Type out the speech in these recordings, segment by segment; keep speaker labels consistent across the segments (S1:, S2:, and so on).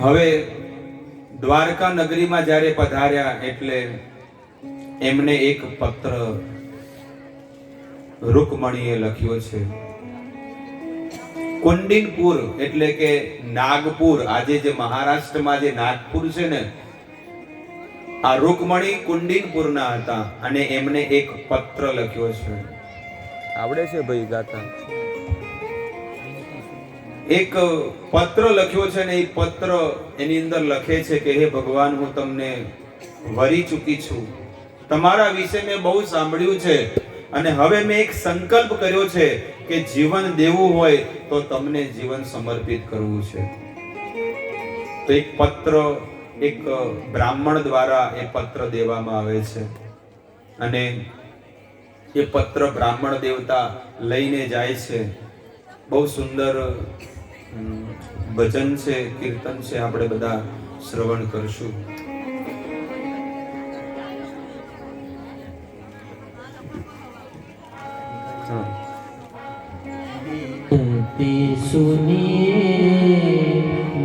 S1: હવે દ્વારકા નગરીમાં જ્યારે પધાર્યા એટલે એમને એક પત્ર રૂકમણીએ લખ્યો છે. કુંડિનપુર એટલે કે નાગપુર, આજે જે મહારાષ્ટ્રમાં જે નાગપુર છે ને, આ રૂકમણી કુંડિનપુરના હતા અને એમને એક પત્ર લખ્યો છે. આવડે છે ભાઈ ગાતા? એક પત્ર લખ્યો છે ને એ પત્ર એની અંદર લખે છે કે હે ભગવાન, હું તમને વરી ચૂકી છું, તમારા વિશે મેં બહુ સાંભળ્યું છે અને હવે મેં એક સંકલ્પ કર્યો છે કે જીવન દેવું હોય તો તમને જીવન સમર્પિત કરવું છે. તો એક પત્ર એક બ્રાહ્મણ દ્વારા એ પત્ર દેવામાં આવે છે અને એ પત્ર બ્રાહ્મણ દેવતા લઈને જાય છે. બહુ સુંદર ભજન છે, કીર્તન છે, આપણે બધા શ્રવણ કરશું.
S2: સુનિએ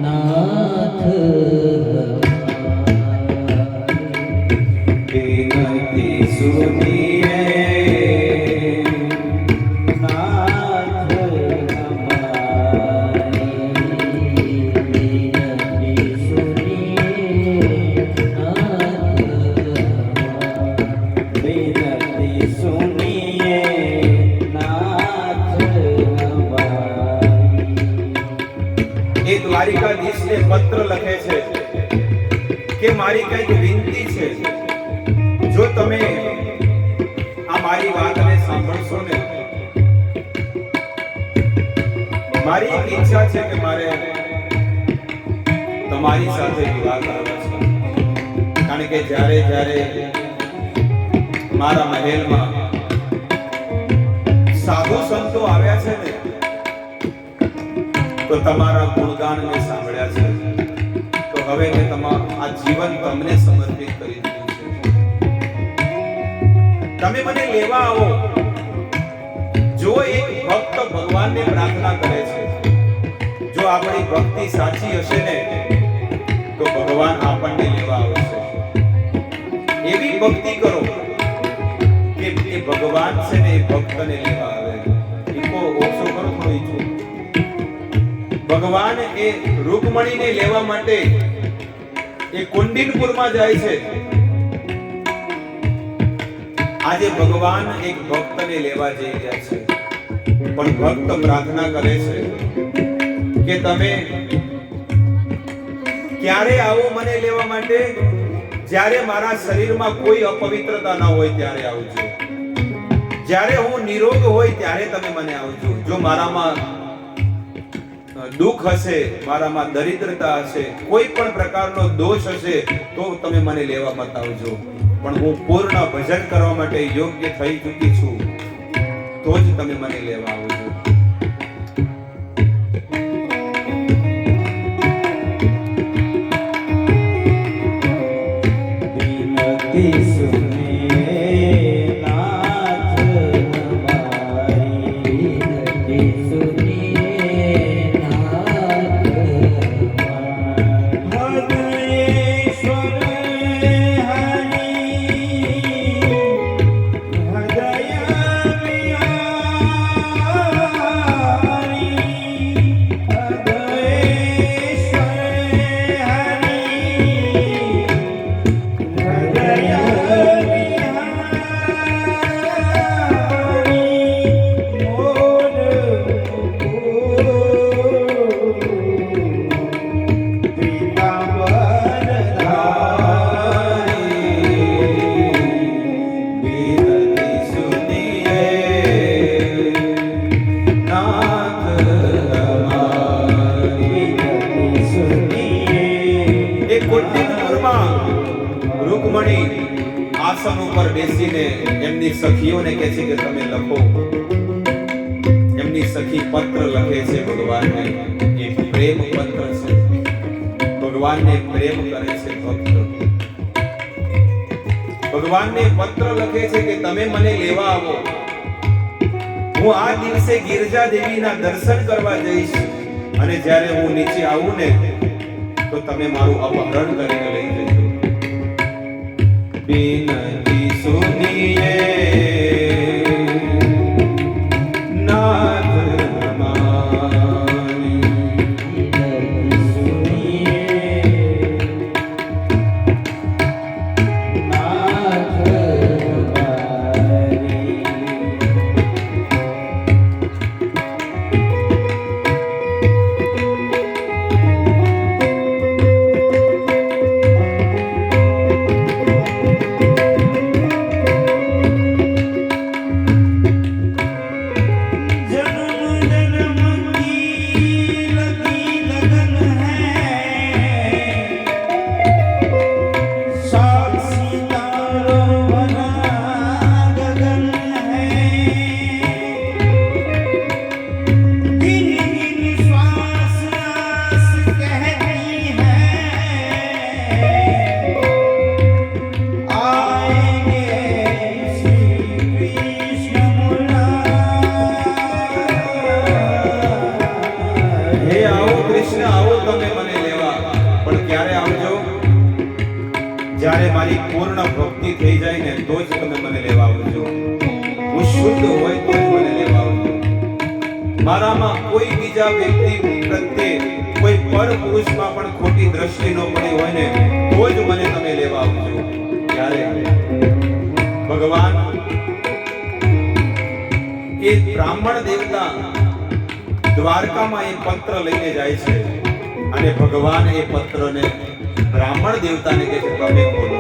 S2: નાથ
S1: વિનતી સુનિએ
S2: નાથ હમારી, વિનતી સુનિએ નાથ હમારી, વિનતી સુનિએ
S1: દ્વારિકાધીશને પત્ર લખે છે કે મારી કઈક વિનંતી છે, જો તમે આ મારી વાતને સાંભળશો ને, મારી એક ઈચ્છા છે કે મારે તમારી સાથે વિવાહ કરવો છે. કારણ કે જ્યારે જ્યારે મારા મહેલમાં સાધુ સંતો આવ્યા છે ને, તો તમારા ગુણગાન મેં સાંભળ્યા છે, તો હવે મેં તમારું આ જીવન તમને સમર્પિત કરી દીધું છે. તમે મને લેવા આવો. જો એક ભક્ત ભગવાનને પ્રાર્થના કરે છે, જો આપણી ભક્તિ સાચી હશે ને, તો ભગવાન આપણને લેવા આવશે. એવી ભક્તિ કરો કે એ ભગવાન છે ને એ ભક્તને લેવા આવે. ઈકો ઓછો કરો, થોડો ઈચ્છો. ભગવાન એ રૂકમણીને લેવા માટે એ કુંડિનપુરમાં જાય છે. આજે ભગવાન એક ભક્તને લેવા જઈ રહ્યા છે, પણ ભક્ત પ્રાર્થના કરે છે કે તમે ક્યારે આવો મને લેવા માટે? જ્યારે મારા શરીરમાં કોઈ અપવિત્રતા ન હોય ત્યારે આવજો. જ્યારે હું નિરોગ હોય ત્યારે તમે મને આવજો. જો મારામાં દુઃખ હશે, મારામાં દરિદ્રતા હશે, કોઈ પણ પ્રકારનો દોષ હશે, તો તમે મને લેવા મત આવજો. પણ હું પૂર્ણ ભજન કરવા માટે યોગ્ય થઈ ચૂકી છું, તો જ તમે મને લેવા આવજો.
S2: વિનતી સુનિએ નાથ હમારી, વિનતી સુનિએ નાથ હમારી, હૃદયેશ્વર
S1: આસન ઉપર બેસીને એમની સખીઓને કહે છે કે તમે લખો. એમની સખી પત્ર લખે છે ભગવાનને. એક પ્રેમ પત્ર છે, ભગવાનને પ્રેમ કરે છે ભક્ત. ભગવાનને પત્ર લખે છે કે તમે મને લેવા આવો. હું આ દિવસે ગિરજા દેવીના દર્શન કરવા જઈશ અને જ્યારે હું નીચે આવું ને તો તમે મારું અપહરણ કરીને લઈ જજો. વિનતી સુનીએ નાથ અમારી.
S2: વિનતી સુનીએ નાથ અમારી.
S1: હે આવો કૃષ્ણ આવો તમે મને લેવા, પણ ક્યારે આવજો? જ્યારે મારી પૂર્ણ ભક્તિ થઈ જાય ને તો જ તમે મને લેવા આવજો. હું શુદ્ધ હોય તો જ મને લેવા આવજો. મારામાં કોઈ બીજા વ્યક્તિ પ્રત્યે કોઈ પર પુરુષમાં પણ ખોટી દ્રષ્ટિ ન પડી હોય ને તો જ મને તમે લેવા આવજો. ત્યારે ભગવાન એ બ્રાહ્મણ દેવતા દ્વારકામાં એ પત્ર લઈને જાય છે અને ભગવાન એ પત્રને બ્રાહ્મણ દેવતાને કહે છે તમે ખોલો.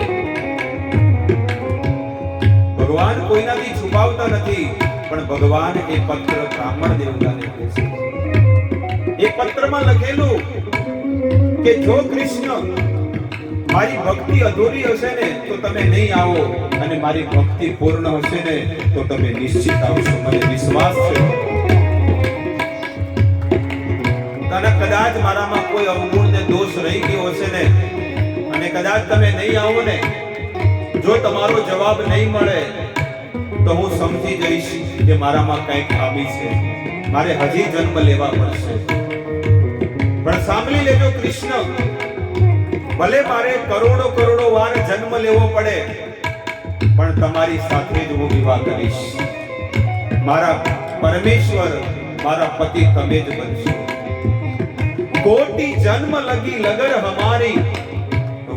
S1: ભગવાન કોઈનાથી છુપાવતા નથી, પણ ભગવાન એ પત્ર બ્રાહ્મણ દેવતાને કહે છે. એ પત્રમાં લખેલું કે જો કૃષ્ણ મારી ભક્તિ અધૂરી હશે ને તો તમે નહીં આવો, અને મારી ભક્તિ પૂર્ણ હશે ને તો તમે નિશ્ચિત આવશો. મને વિશ્વાસ છે અને કદાચ મારામાં કોઈ અવગુણ ને દોષ રહી ગયો હશે ને, અને કદાચ તમે નહીં આવો ને, જો તમારો જવાબ નહીં મળે તો હું સમજી જઈશ કે મારામાં કંઈક ખામી છે, મારે હજી જન્મ લેવા પડશે. પણ સાંભળી લેજો કૃષ્ણ, ભલે મારે કરોડો કરોડો વાર જન્મ લેવો પડે પણ તમારી સાથે જ હું વિવાહ કરીશ. મારા પરમેશ્વર મારા પતિ તમે જ બનશો. कोटि जन्म लगी लगन हमारी,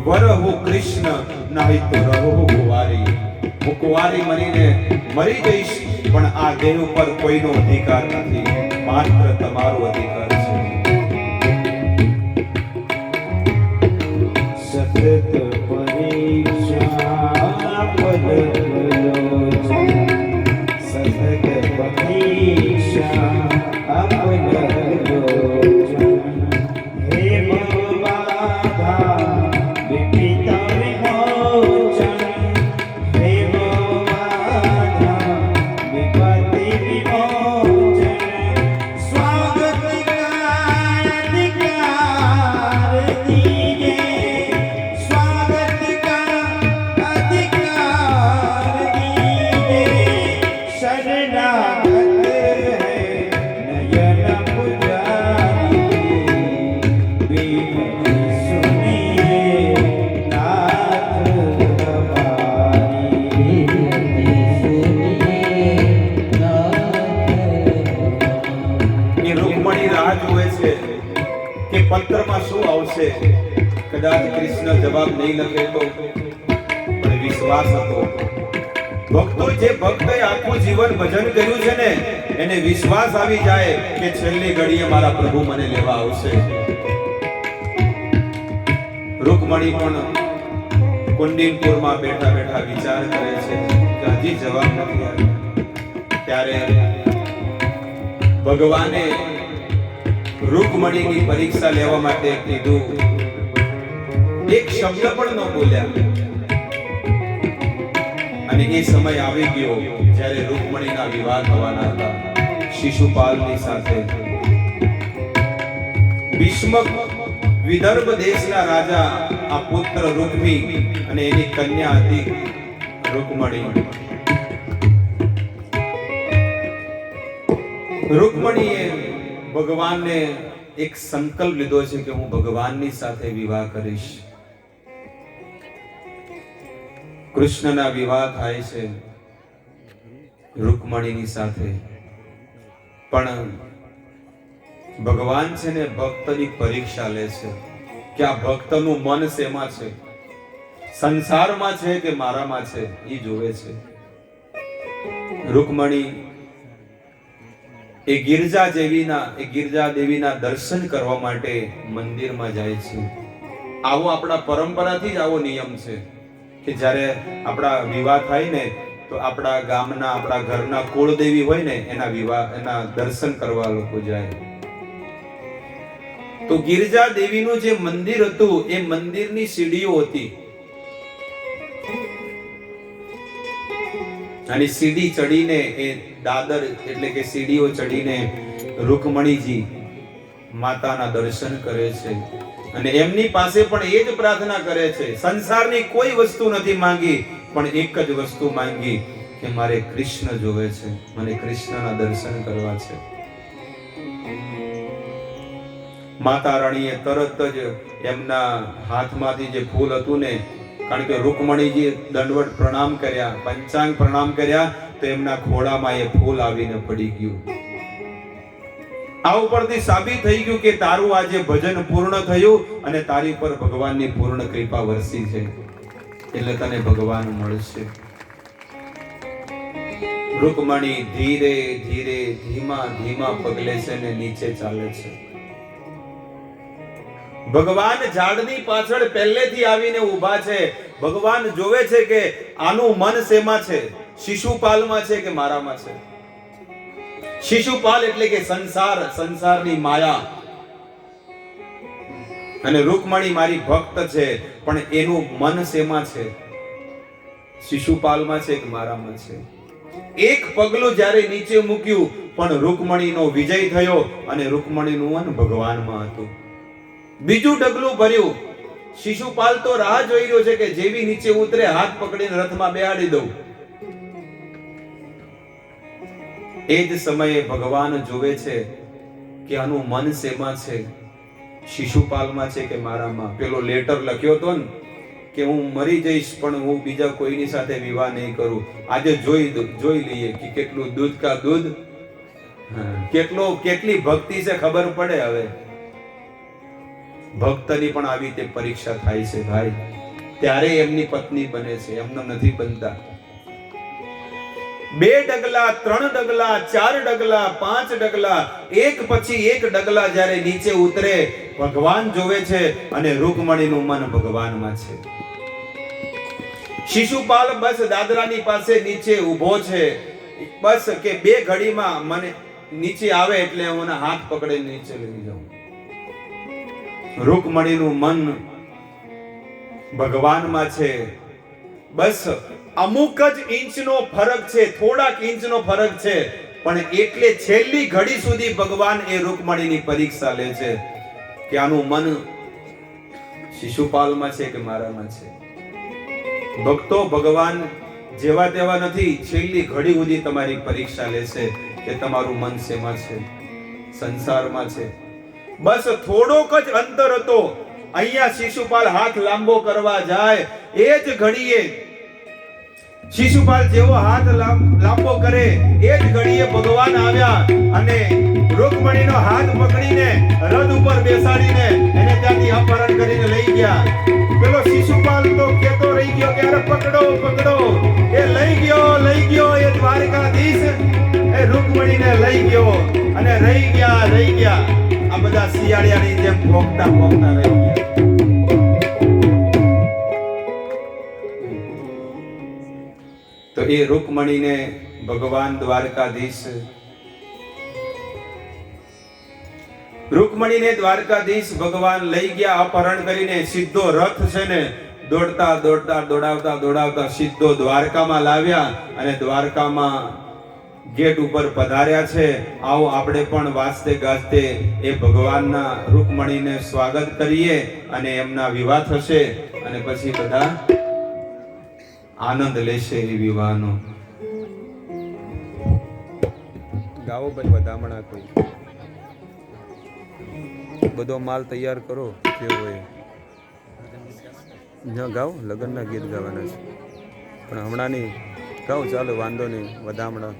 S1: वरहु कृष्ण नहीं तो रहो कुंवारी. હું કુંવારી મરીને મરી જઈશ, પણ આ દેહ ઉપર કોઈનો અધિકાર નથી, માત્ર તમારો અધિકાર છે.
S2: સતત પરીક્ષા પલકલોચન, સતત પરીક્ષા પલકલોચન. હે ભવબાધા વિપિત વિમોચન, હે ભવબાધા વિપત્તિ વિમોચન. સ્વાગત અધિકાર દીજે, સ્વાગત અધિકાર દીજે. શરણાગત નયન પુજારી, વિનતી સુનિએ નાથ તમારી.
S1: એ રૂકમણી રાહ જુએ છે કે પત્રમાં શું આવશે. કદાચ કૃષ્ણ જવાબ નહીં લખે તો, પણ વિશ્વાસ હતો. ભક્તો, જે ભક્તએ આખું જીવન ભજન કર્યું છે ને, એને વિશ્વાસ આવી જાય કે છેલ્લી ઘડીએ મારા પ્રભુ મને લેવા આવશે. રૂકમણી પણ કુંડીનપુરમાં બેઠા બેઠા વિચાર કરે છે કે હજી જવાબ નથી આવ્યો. ત્યારે ભગવાને રૂકમણીની પરીક્ષા લેવા માટે કીધું. એક શબ્દ પણ ન બોલ્યા, અને એ સમય આવી ગયો જ્યારે રૂકમણીના વિવાહ થવાના હતા શિશુપાલની સાથે. ભીષ્મ વિદર્ભ દેશના રાજા આ પુત્ર રૂકમી અને એની કન્યા હતી રૂકમણી. રૂકમણીએ ભગવાનને એક સંકલ્પ લીધો છે કે હું ભગવાનની સાથે વિવાહ કરીશ. કૃષ્ણના વિવાહ થાય છે રૂકમણીની સાથે, પણ ભગવાન છે ને ભક્તની પરીક્ષા લે છે કે આ ભક્તનું મન શેમાં છે, સંસારમાં છે કે મારામાં છે, એ જોવે છે. રૂકમણી એ ગિરજા દેવીના દર્શન કરવા માટે મંદિરમાં જાય છે. આવો આપણા પરંપરાથી જ આવો નિયમ છે કે જ્યારે આપણા વિવાહ થાય ને તો આપણા ગામના, આપણા ઘરના કુળદેવી હોય ને એના દર્શન કરવા લોકો જાય. તો ગિરજા દેવીનું જે મંદિર હતું એ મંદિરની સીડીઓ હતી, અને સીડી ચડીને એ દાદર એટલે કે સીડીઓ ચડીને રૂકમણીજી માતાના દર્શન કરે છે. અને એમની પાસે પણ એ જ પ્રાર્થના કરે છે, સંસારની કોઈ વસ્તુ નથી માંગી, પણ એક જ વસ્તુ માંગી કે મારે કૃષ્ણ જોવે છે, મને કૃષ્ણના દર્શન કરવા છે. માતા રાણીએ તરત જ એમના હાથમાંથી જે ફૂલ હતું ને, કારણ કે રૂકમણીજી દંડવત પ્રણામ કર્યા, પંચાંગ પ્રણામ કર્યા, તો એમના ખોળામાં એ ફૂલ આવીને પડી ગયું. આ ઉપરથી સાબિત થઈ ગયું કે તારું આજે ભજન પૂર્ણ થયું અને તારી પર ભગવાનની પૂર્ણ કૃપા વરસી છે, એટલે તને ભગવાન મળશે. રૂકમણી ધીરે ધીરે ધીમા પગલે છે ને નીચે ચાલે છે. ભગવાન ઝાડની પાછળ પહેલેથી આવીને ઊભા છે. ભગવાન જોવે છે કે આનું મન શેમાં છે, શિશુપાલમાં છે કે મારામાં છે. શિશુપાલ એટલે કે સંસારની માયા. અને રૂકમણી મારી ભક્ત છે, પણ એનું મન શેમાં છે, શિશુપાલમાં છે કે મારામાં છે. એક પગલું જ્યારે નીચે મૂક્યું પણ રૂકમણીનો વિજય થયો અને રૂકમણીનું મન ભગવાનમાં હતું. બીજું ડગલું ભર્યું, શિશુપાલ તો રાહ જોઈ રહ્યો છે કે જેવી નીચે ઉતરે હાથ પકડીને રથમાં બેહાડી દઉં. એ જ સમયે ભગવાન જોવે છે કે આનું મન શેમાં છે, શિશુપાલમાં છે કે મારામાં. પેલો લેટર લખ્યો હતો ને કે હું મરી જઈશ પણ હું બીજા કોઈની સાથે વિવાહ નહીં કરું. આજે જોઈ લઈએ કે કેટલું દૂધ કા દૂધ, કેટલી ભક્તિ છે ખબર પડે. હવે ભક્તની પણ આવી રીતે પરીક્ષા થાય છે ભાઈ, ત્યારે એમની પત્ની બને છે, એમને નથી બનતા. 2 ડગલા, 3 ડગલા, 4 ડગલા, 5 ડગલા, એક પછી એક ડગલા જ્યારે નીચે ઉતરે, ભગવાન જોવે છે અને રૂકમણીનું મન ભગવાનમાં છે. શિશુપાલ બસ દાદરાની પાસે નીચે ઊભો છે, બસ કે 2 ઘડીમાં મને નીચે આવે એટલે હું હાથ પકડીને નીચે લઈ જાઉં. રૂકમણીનું મન ભગવાનમાં છે. બસ અમુક જ ઇંચનો ફરક છે, થોડાક ઇંચનો ફરક છે, પણ એટલે છેલ્લી ઘડી સુધી ભગવાન એ રૂકમણીની પરીક્ષા લે છે કે આનું મન શિશુપાલમાં છે કે મારામાં છે. ભક્તો, ભગવાન જેવા તેવા નથી, છેલ્લી ઘડી સુધી તમારી પરીક્ષા લેશે કે તમારું મન શેમાં છે, સંસારમાં છે. બસ થોડોક જ અંતર હતો. અહીંયા શિશુપાલ હાથ લાંબો કરવા જાય, એ જ ઘડીએ શિશુપાલ જેવો હાથ લાંબો કરે, એ જ ઘડીએ ભગવાન આવ્યા અને રૂકમણીનો હાથ પકડીને રથ ઉપર બેસાડીને એને ત્યાંથી અપહરણ કરીને લઈ ગયા. પેલો શિશુપાલ તો કેતો રહી ગયો કે અરે પકડો. એ લઈ ગયો એ દ્વારકાધીશ એ રૂકમણીને લઈ ગયો અને રહી ગયા. આ બધા શિયાળિયાની જેમ ભોગતા રહી ગયા. તો એ રૂકમણીને ભગવાન દ્વારકાધીશ ભગવાન લઈ ગયા અપહરણ કરીને. સીધો રથ છે ને દોડાવતા સીધો દ્વારકામાં લાવ્યા અને દ્વારકામાં ગેટ ઉપર પધાર્યા છે. આવો આપણે પણ વાજતે ગાજતે એ ભગવાનના રૂકમણીને સ્વાગત કરીએ અને એમના વિવાહ થશે અને પછી બધા આનંદ લેશે એ વિવાહનો. ગાવો ભાઈ વધામણા કોઈ. બધો માલ તૈયાર કરો જેવો હોય. ગાઓ, લગ્નના ગીત ગાવાના છે પણ હમણાં નહીં ગાઓ, ચાલો વાંધો નહીં, વધામણા.